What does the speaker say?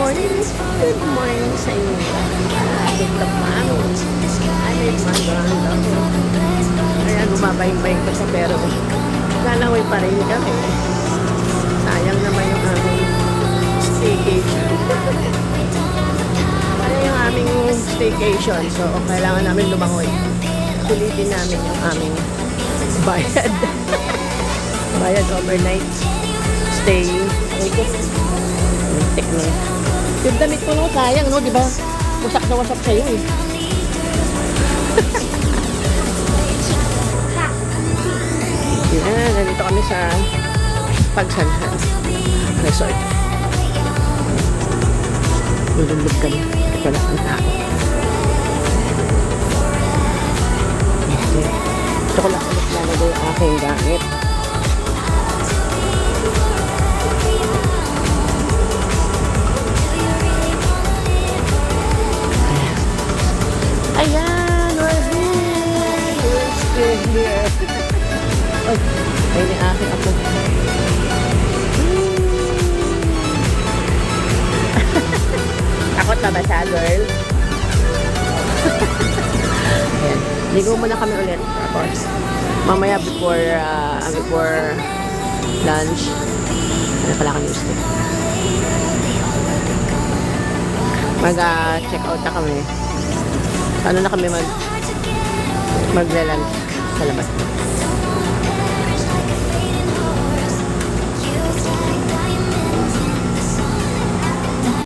morning. Good morning sa inyo. TikTok mami. Ano yung maganda. Ayan, bumabayang-bayang pa siya pero lalaway pa rin kami. Sayang naman yung aming staycation. Ano yung aming staycation? So, kailangan namin lumangoy. Sulitin namin yung aming bayad. Bayad overnight stay. Ito. Muntik na. Yung damit ko no, sayang no, di ba? Wasak na wasak sa'yo eh. Yan, nandito kami sa Pagsanhan Resort. Lululog kami. Ito lang ang tao. Ito ko lang ulit lalagay ang aking gamit. Ayan, we're here. We're still here. Ay, ayun yung aking apo. Takot na ba siya, girl? Ayan. Ligo muna kami ulit. Tapos, mamaya before lunch, ano pala kami gusto? Mag-check out na kami. Ano na kami mag-lunch sa labas.